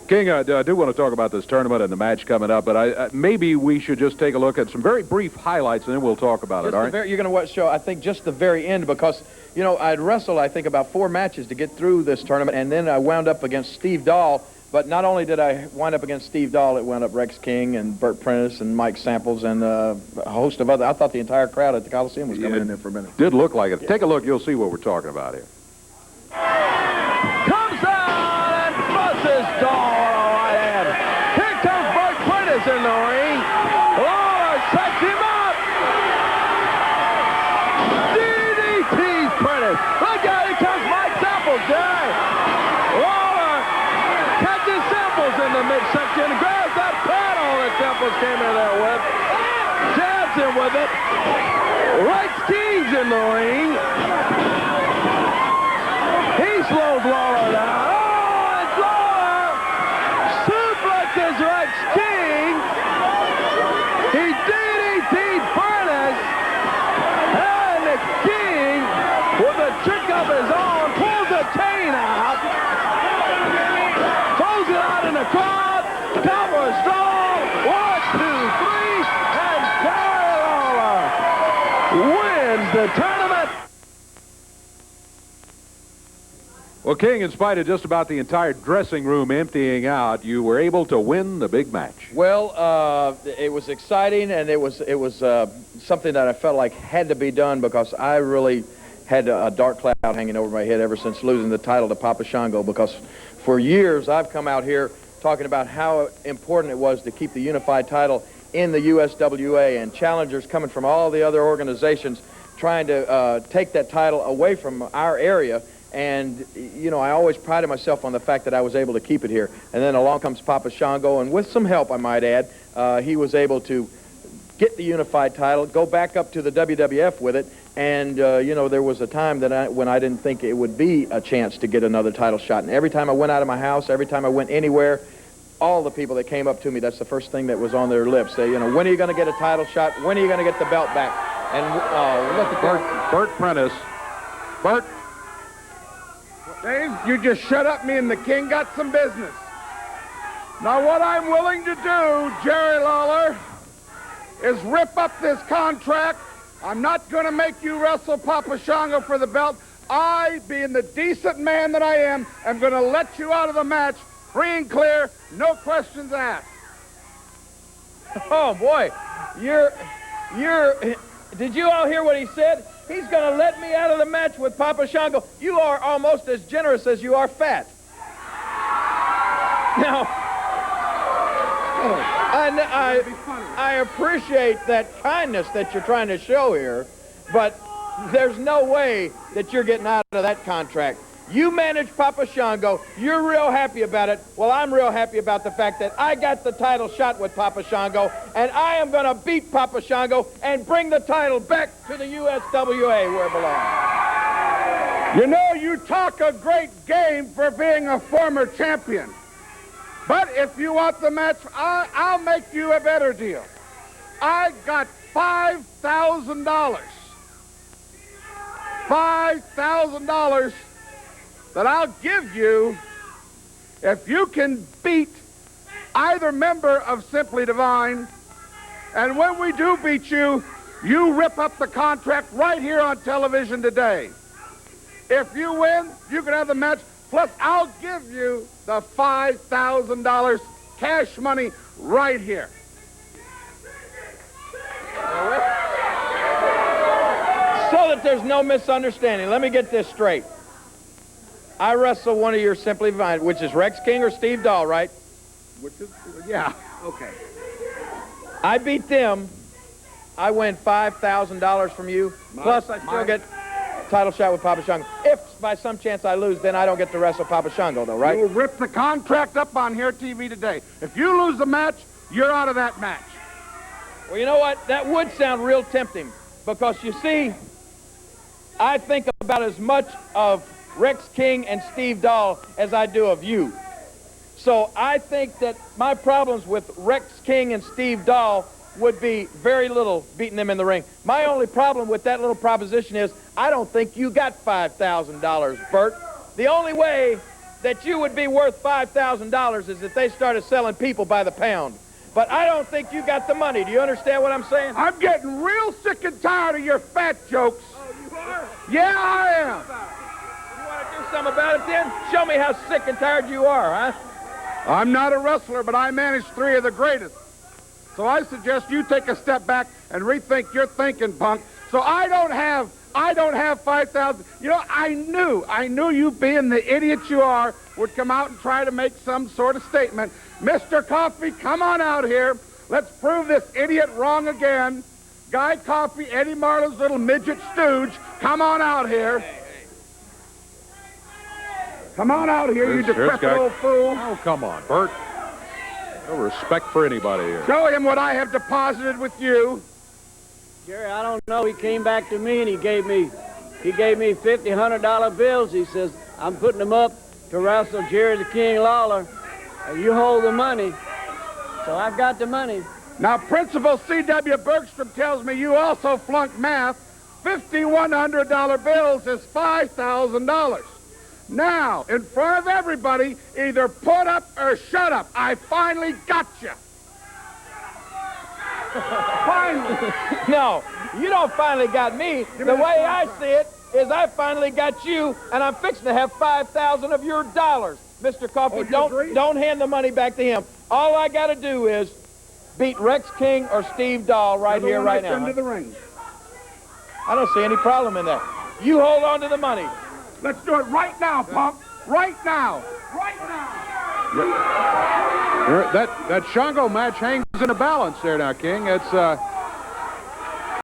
King, I do want to talk about this tournament and the match coming up, but maybe we should just take a look at some very brief highlights, and then we'll talk about it, all right? You're going to show, I think, just the very end, because, you know, I'd wrestled, I think, about 4 matches to get through this tournament, and then I wound up against Steve Dahl. But not only did I wind up against Steve Dahl, it wound up Rex King and Bert Prentice and Mike Samples and a host of other. I thought the entire crowd at the Coliseum was coming in there for a minute. Did look like it. Yeah. Take a look. You'll see what we're talking about here. Comes out and buzzes Dahl right at him. Here comes Bert Prentice in the ring. Lawler sets him up. DDT's Prentice. Look out, here comes Mike Samples. In the midsection, grabs that paddle that Temples came in there with, jabs him with it. Rex King's in the ring. He slows Lawler down. Oh, it's Lawler! Suplexes Rex King. He DDT'd Prentice. And the King, with a trick of his own, pulls a chain out. Throws it out in the crowd. Cowboy strong. 1, 2, 3, and Jerry Lawler wins the tournament. Well, King, in spite of just about the entire dressing room emptying out, you were able to win the big match. Well, it was exciting, and it was something that I felt like had to be done, because I really had a dark cloud hanging over my head ever since losing the title to Papa Shango, because for years I've come out here talking about how important it was to keep the unified title in the USWA, and challengers coming from all the other organizations trying to take that title away from our area. And, you know, I always prided myself on the fact that I was able to keep it here. And then along comes Papa Shango, and with some help, I might add, he was able to get the unified title, go back up to the WWF with it. And, you know, there was a time that when I didn't think it would be a chance to get another title shot. And every time I went out of my house, every time I went anywhere, all the people that came up to me, that's the first thing that was on their lips. They, you know, when are you going to get a title shot? When are you going to get the belt back? And look at Bert Prentice. Bert. Dave, you just shut up. Me and the King got some business. Now, what I'm willing to do, Jerry Lawler, is rip up this contract. I'm not going to make you wrestle Papa Shango for the belt. I, being the decent man that I am going to let you out of the match free and clear, no questions asked. Oh, boy. Did you all hear what he said? He's going to let me out of the match with Papa Shango. You are almost as generous as you are fat. Now, I appreciate that kindness that you're trying to show here, but there's no way that you're getting out of that contract. You manage Papa Shango. You're real happy about it. Well, I'm real happy about the fact that I got the title shot with Papa Shango, and I am going to beat Papa Shango and bring the title back to the USWA where it belongs. You know, you talk a great game for being a former champion. But if you want the match, I'll make you a better deal. I got $5,000. $5,000 that I'll give you if you can beat either member of Simply Divine. And when we do beat you, you rip up the contract right here on television today. If you win, you can have the match. Plus, I'll give you the $5,000 cash money right here. So that there's no misunderstanding, let me get this straight. I wrestle one of your Simply Divine, which is Rex King or Steve Dahl, right? Which is, yeah, okay. I beat them. I win $5,000 from you. Plus, I still get title shot with Papa Shango. If by some chance I lose, then I don't get to wrestle Papa Shango, though, right? You'll rip the contract up on here TV today. If you lose the match, you're out of that match. Well, you know what? That would sound real tempting, because you see, I think about as much of Rex King and Steve Dahl as I do of you. So I think that my problems with Rex King and Steve Dahl would be very little beating them in the ring. My only problem with that little proposition is I don't think you got $5,000, Bert. The only way that you would be worth $5,000 is if they started selling people by the pound. But I don't think you got the money. Do you understand what I'm saying? I'm getting real sick and tired of your fat jokes. Oh, you are? Yeah, I am. You want to do something about it then? Show me how sick and tired you are, huh? I'm not a wrestler, but I managed 3 of the greatest. So I suggest you take a step back and rethink your thinking, punk. So I don't have 5,000. You know, I knew you being the idiot you are would come out and try to make some sort of statement. Mr. Coffee, come on out here. Let's prove this idiot wrong again. Guy Coffee, Eddie Marlowe's little midget stooge, come on out here. Come on out here, you decrepit old fool. Oh, come on, Bert. No respect for anybody here. Show him what I have deposited with you. Jerry, I don't know. He came back to me and he gave me $50, $100 bills. He says, I'm putting them up to wrestle Jerry the King Lawler. You hold the money. So I've got the money. Now, Principal C.W. Bergstrom tells me you also flunked math. $5,100 bills is $5,000. Now, in front of everybody, either put up or shut up. I finally got you. Finally. No, you don't finally got me. The way I see it is I finally got you, and I'm fixing to have 5,000 of your dollars. Mr. Coffee, don't hand the money back to him. All I got to do is beat Rex King or Steve Dahl right here, right now. Into the ring. I don't see any problem in that. You hold on to the money. Let's do it right now, punk. Right now. Right now. That Shango match hangs in a balance there now, King. It's